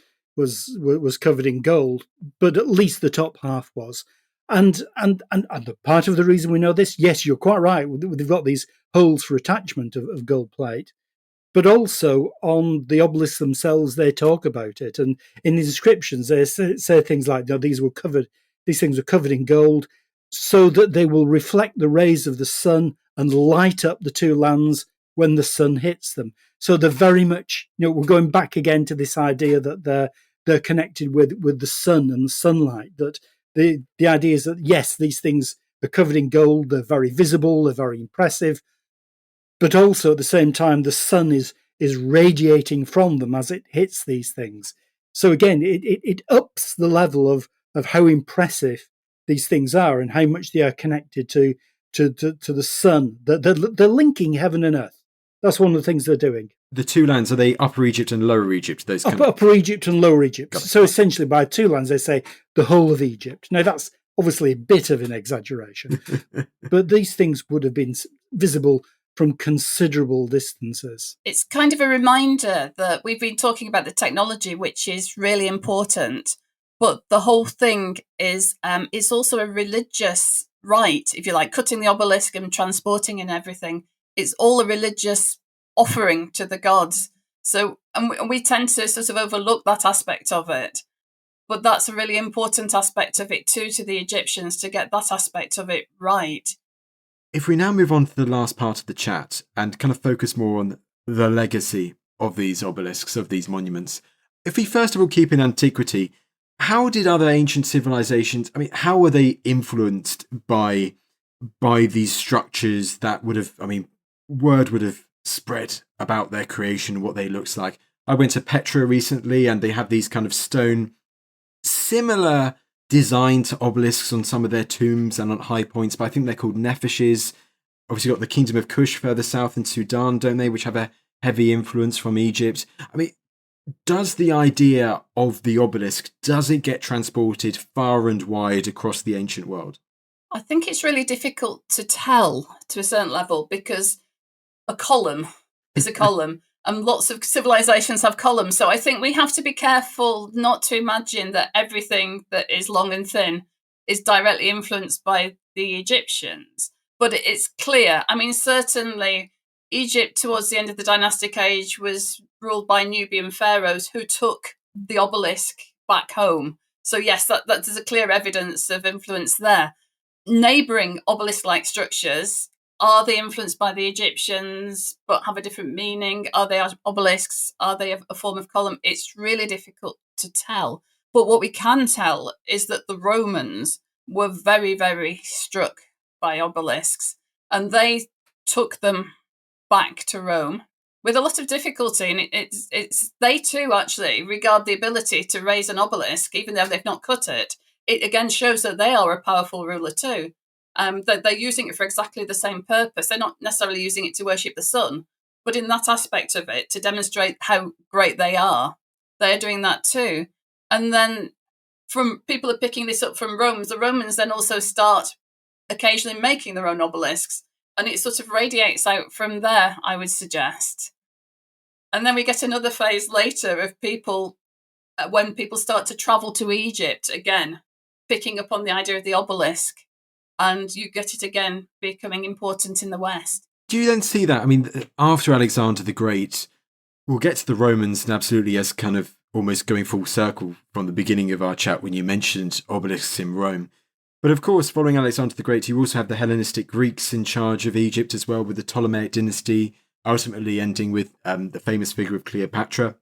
covered in gold, but at least the top half was. And the part of the reason we know this, yes, you're quite right. They've got these holes for attachment of gold plate, but also on the obelisks themselves, they talk about it, and in the descriptions they say things like, "No, these things were covered in gold, so that they will reflect the rays of the sun and light up the two lands when the sun hits them." So they're very much, we're going back again to this idea that they're connected with the sun and the sunlight. That the idea is that, yes, these things are covered in gold, they're very visible, they're very impressive, but also at the same time the sun is radiating from them as it hits these things. So again, it ups the level of how impressive these things are and how much they are connected to the sun. They're linking heaven and earth. That's one of the things they're doing. The two lands, are they Upper Egypt and Lower Egypt? Those Upper Egypt and Lower Egypt. So essentially by two lands, they say the whole of Egypt. Now that's obviously a bit of an exaggeration, but these things would have been visible from considerable distances. It's kind of a reminder that we've been talking about the technology, which is really important, but the whole thing is it's also a religious rite, if you like, cutting the obelisk and transporting and everything. It's all a religious offering to the gods. So, and we tend to sort of overlook that aspect of it. But that's a really important aspect of it too, to the Egyptians, to get that aspect of it right. If we now move on to the last part of the chat and kind of focus more on the legacy of these obelisks, of these monuments, if we first of all keep in antiquity, how did other ancient civilizations, how were they influenced by these structures that would have, word would have spread about their creation, what they looked like? I went to Petra recently and they have these kind of stone, similar design to obelisks on some of their tombs and on high points, but I think they're called nephishes. Obviously got the Kingdom of Kush further south in Sudan, don't they, which have a heavy influence from Egypt. Does the idea of the obelisk, does it get transported far and wide across the ancient world? I think it's really difficult to tell to a certain level, because a column is a column and lots of civilizations have columns. So I think we have to be careful not to imagine that everything that is long and thin is directly influenced by the Egyptians. But it's clear. Certainly Egypt towards the end of the dynastic age was ruled by Nubian pharaohs who took the obelisk back home. So yes, that there's a clear evidence of influence there. Neighbouring obelisk-like structures Are they influenced by the Egyptians but have a different meaning? Are they obelisks? Are they a form of column? It's really difficult to tell. But what we can tell is that the Romans were very, very struck by obelisks, and they took them back to Rome with a lot of difficulty. And it's they too actually regard the ability to raise an obelisk, even though they've not cut it. It again shows that they are a powerful ruler too. That they're using it for exactly the same purpose. They're not necessarily using it to worship the sun, but in that aspect of it, to demonstrate how great they are, they're doing that too. And then from people are picking this up from Rome, the Romans then also start occasionally making their own obelisks, and it sort of radiates out from there, I would suggest. And then we get another phase later of people, when people start to travel to Egypt again, picking up on the idea of the obelisk, and you get it again becoming important in the West. Do you then see that? I mean, after Alexander the Great, we'll get to the Romans, and absolutely as kind of almost going full circle from the beginning of our chat when you mentioned obelisks in Rome. But of course, following Alexander the Great, you also have the Hellenistic Greeks in charge of Egypt as well, with the Ptolemaic dynasty, ultimately ending with the famous figure of Cleopatra.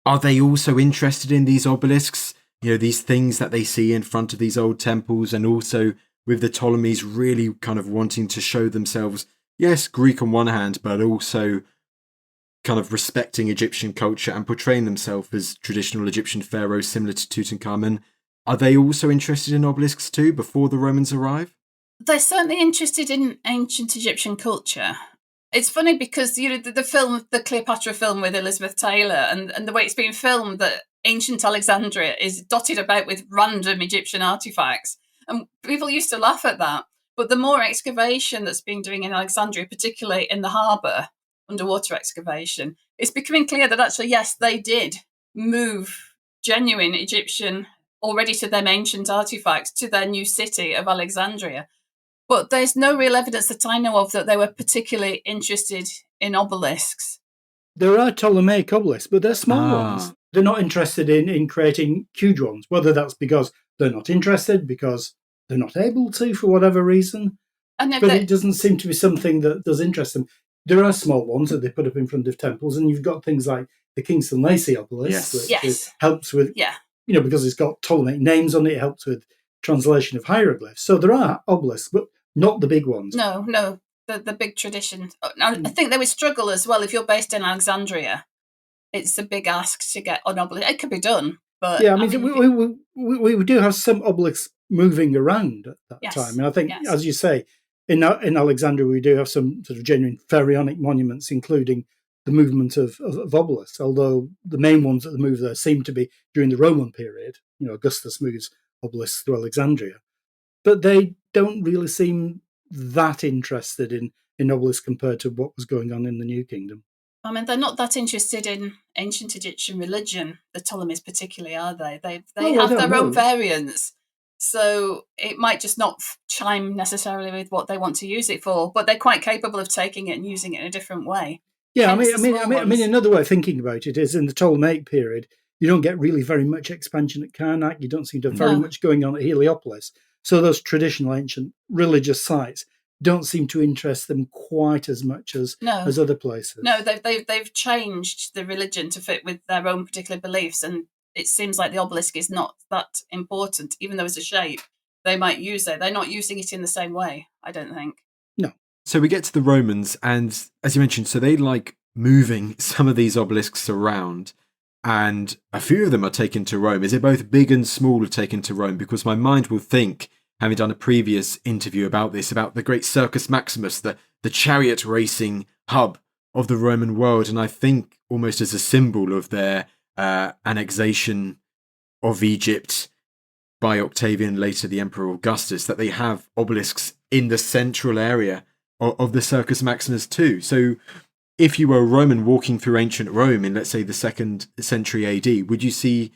Are they also interested in these obelisks? You know, these things that they see in front of these old temples, and also with the Ptolemies really kind of wanting to show themselves, yes, Greek on one hand, but also kind of respecting Egyptian culture and portraying themselves as traditional Egyptian pharaohs similar to Tutankhamun. Are they also interested in obelisks too before the Romans arrive? They're certainly interested in ancient Egyptian culture. It's funny because, you know, the film, the Cleopatra film with Elizabeth Taylor, and the way it's been filmed, that ancient Alexandria is dotted about with random Egyptian artifacts. And people used to laugh at that. But the more excavation that's been doing in Alexandria, particularly in the harbour, underwater excavation, it's becoming clear that actually, yes, they did move genuine Egyptian, already to them ancient artifacts, to their new city of Alexandria. But there's no real evidence that I know of that they were particularly interested in obelisks. There are Ptolemaic obelisks, but they're small ones. They're not interested in creating huge ones, whether that's because they're not interested, because they're not able to, for whatever reason. But it doesn't seem to be something that does interest them. There are small ones that they put up in front of temples, and you've got things like the Kingston Lacy obelisk, which helps with, you know, because it's got Ptolemaic names on it, it helps with translation of hieroglyphs. So there are obelisks, but not the big ones. No, the big tradition. I think they would struggle as well. If you're based in Alexandria, it's a big ask to get an obelisk. It could be done, but yeah, I mean we do have some obelisks moving around at that time, and I think, as you say, in Alexandria we do have some sort of genuine pharaonic monuments, including the movement of obelisks. Although the main ones that move there seem to be during the Roman period. You know, Augustus moves obelisks through Alexandria, but they don't really seem that interested in obelisks compared to what was going on in the New Kingdom. I mean, they're not that interested in ancient Egyptian religion, the Ptolemies particularly, are they? They have their own variants. So it might just not chime necessarily with what they want to use it for, but they're quite capable of taking it and using it in a different way. Yeah, I mean, another way of thinking about it is in the Ptolemaic period, you don't get really very much expansion at Karnak. You don't seem to have very much going on at Heliopolis. So those traditional ancient religious sites don't seem to interest them quite as much as other places. No, they've changed the religion to fit with their own particular beliefs, and it seems like the obelisk is not that important, even though it's a shape. They might use it. They're not using it in the same way, I don't think. No. So we get to the Romans, and as you mentioned, so they like moving some of these obelisks around, and a few of them are taken to Rome. Is it both big and small are taken to Rome? Because my mind will think, having done a previous interview about this, about the great Circus Maximus, the chariot racing hub of the Roman world, and I think almost as a symbol of their annexation of Egypt by Octavian, later the Emperor Augustus, that they have obelisks in the central area of the Circus Maximus too. So if you were a Roman walking through ancient Rome in, let's say, the 2nd century AD, would you see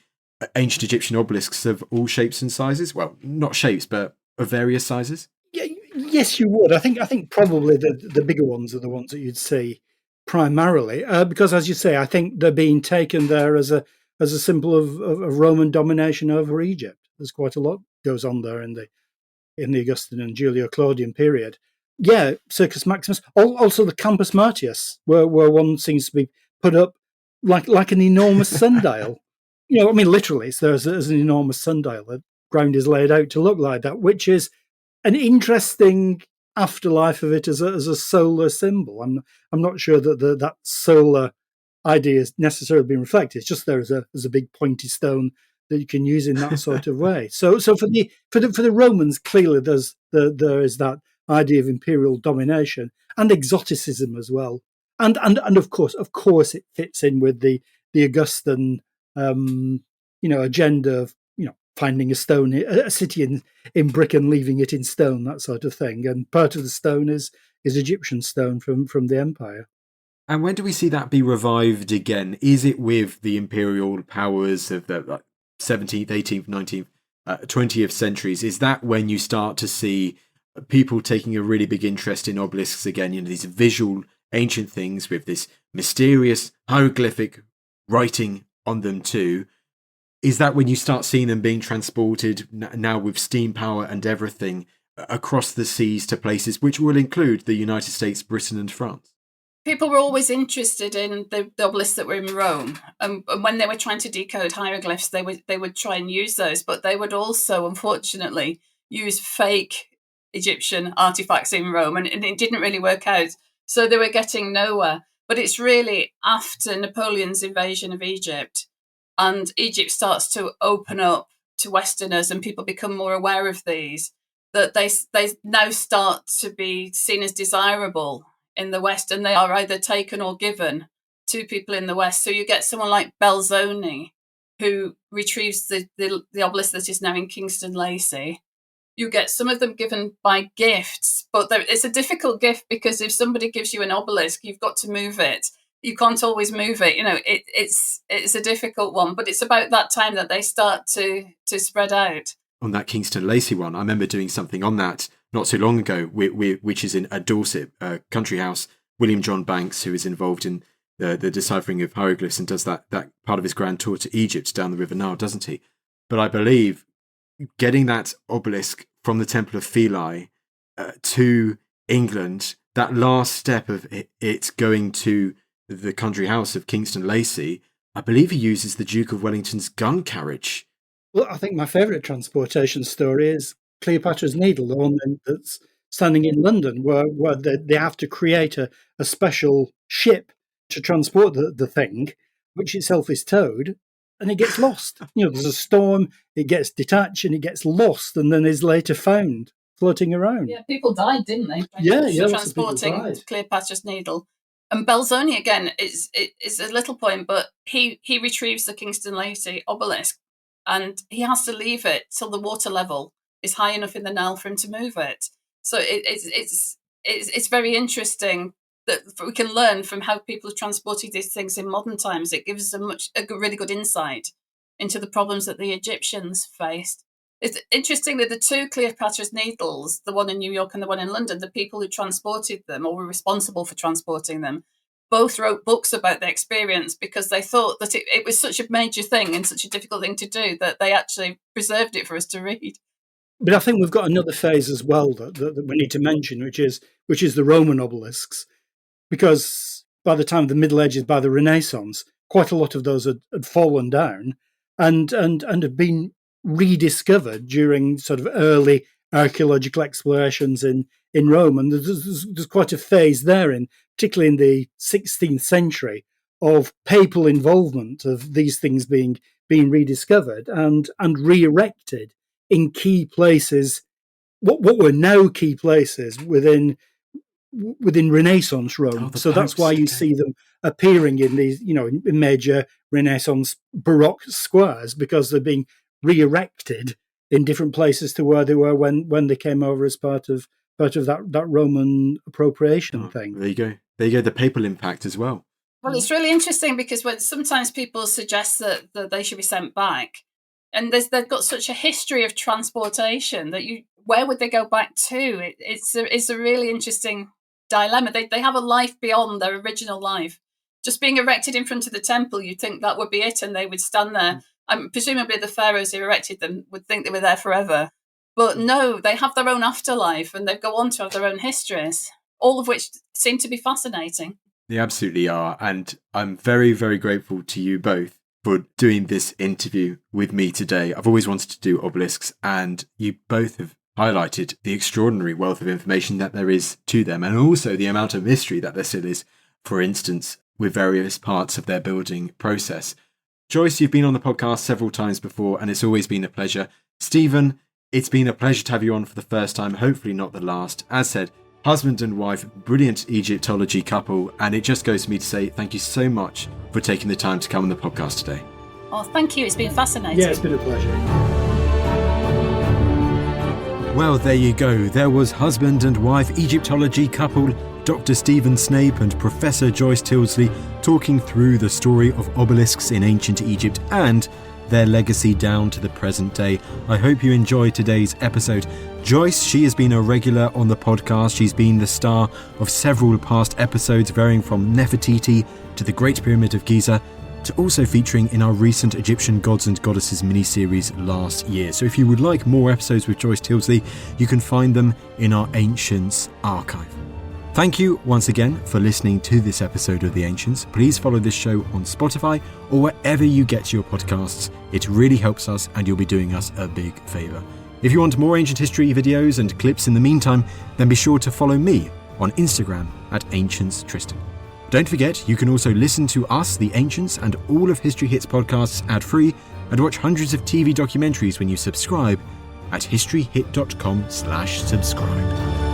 ancient Egyptian obelisks of all shapes and sizes? Well, not shapes, but of various sizes? Yeah, yes, you would. I think probably the bigger ones are the ones that you'd see primarily, because, as you say, I think they're being taken there as a symbol of Roman domination over Egypt. There's quite a lot goes on there in the Augustan and Julio-Claudian period. Yeah, Circus Maximus. Also, the Campus Martius, where one seems to be put up like an enormous sundial. I mean, literally, there's an enormous sundial. The ground is laid out to look like that, which is an interesting afterlife of it as a solar symbol. I'm not sure that that solar idea has necessarily been reflected. It's just there as a big pointy stone that you can use in that sort of way. So for the Romans, clearly there is that idea of imperial domination and exoticism as well, and of course it fits in with the Augustan agenda of finding a city in brick and leaving it in stone, that sort of thing. And part of the stone is Egyptian stone from the empire. And when do we see that be revived again? Is it with the imperial powers of the 17th, 18th, 19th, 20th centuries? Is that when you start to see people taking a really big interest in obelisks again? These visual ancient things with this mysterious hieroglyphic writing on them too. Is that when you start seeing them being transported now with steam power and everything across the seas to places which will include the United States, Britain and France? People were always interested in the obelisks that were in Rome, and when they were trying to decode hieroglyphs, they would try and use those, but they would also, unfortunately, use fake Egyptian artifacts in Rome, and it didn't really work out. So they were getting nowhere. But it's really after Napoleon's invasion of Egypt, and Egypt starts to open up to Westerners, and people become more aware of these, that they now start to be seen as desirable in the West, and they are either taken or given to people in the West. So you get someone like Belzoni, who retrieves the obelisk that is now in Kingston Lacey. You get some of them given by gifts, but it's a difficult gift because if somebody gives you an obelisk, you've got to move it. You can't always move it. It's a difficult one, but it's about that time that they start to spread out. On that Kingston Lacey one, I remember doing something on that not so long ago, which is in a Dorset country house. William John Banks, who is involved in the deciphering of hieroglyphs and does that part of his grand tour to Egypt down the River Nile, doesn't he? But I believe getting that obelisk from the Temple of Philae to England, that last step of it going to the country house of Kingston Lacey, I believe he uses the Duke of Wellington's gun carriage. Well, I think my favourite transportation story is Cleopatra's Needle, the one that's standing in London, where they have to create a special ship to transport the thing, which itself is towed, and it gets lost. There's a storm, it gets detached, and it gets lost, and then is later found floating around. Yeah, people died, didn't they? Transporting Cleopatra's Needle. And Belzoni, again, is a little point, but he retrieves the Kingston Lacey obelisk, and he has to leave it till the water level is high enough in the Nile for him to move it. So it's very interesting that we can learn from how people have transported these things in modern times. It gives a really good insight into the problems that the Egyptians faced. It's interesting that the two Cleopatra's Needles, the one in New York and the one in London, the people who transported them or were responsible for transporting them, both wrote books about their experience because they thought that it was such a major thing and such a difficult thing to do that they actually preserved it for us to read. But I think we've got another phase as well that we need to mention, which is the Roman obelisks, because by the time of the Middle Ages, by the Renaissance, quite a lot of those had fallen down and had been rediscovered during sort of early archaeological explorations in Rome. And there's quite a phase there, particularly in the 16th century, of papal involvement of these things being rediscovered and re-erected in key places, what were now key places within Renaissance Rome. So that's why you see them appearing in these, in major Renaissance Baroque squares, because they're being re-erected in different places to where they were when they came over as part of that Roman appropriation thing. There you go. The papal impact as well. Well, it's really interesting because when sometimes people suggest that they should be sent back, and they've got such a history of transportation that where would they go back to? It's a really interesting dilemma. They have a life beyond their original life. Just being erected in front of the temple, you'd think that would be it, and they would stand there. Presumably the pharaohs who erected them would think they were there forever. But no, they have their own afterlife and they go on to have their own histories, all of which seem to be fascinating. They absolutely are. And I'm very, very grateful to you both for doing this interview with me today. I've always wanted to do obelisks, and you both have highlighted the extraordinary wealth of information that there is to them, and also the amount of mystery that there still is, for instance, with various parts of their building process. Joyce, you've been on the podcast several times before, and it's always been a pleasure. Stephen, it's been a pleasure to have you on for the first time, hopefully not the last. As said, husband and wife, brilliant Egyptology couple, and it just goes to me to say thank you so much for taking the time to come on the podcast today. Oh, thank you. It's been fascinating. Yeah, it's been a pleasure. Well, there you go. There was husband and wife Egyptology couple Dr. Stephen Snape and Professor Joyce Tilsley talking through the story of obelisks in ancient Egypt and their legacy down to the present day. I hope you enjoyed today's episode. Joyce, she has been a regular on the podcast. She's been the star of several past episodes, varying from Nefertiti to the Great Pyramid of Giza, to also featuring in our recent Egyptian Gods and Goddesses mini-series last year. So if you would like more episodes with Joyce Tilsley, you can find them in our Ancients archive. Thank you once again for listening to this episode of The Ancients. Please follow this show on Spotify or wherever you get your podcasts. It really helps us and you'll be doing us a big favour. If you want more ancient history videos and clips in the meantime, then be sure to follow me on Instagram at AncientsTristan. Don't forget, you can also listen to us, The Ancients, and all of History Hits podcasts ad-free and watch hundreds of TV documentaries when you subscribe at historyhit.com/subscribe.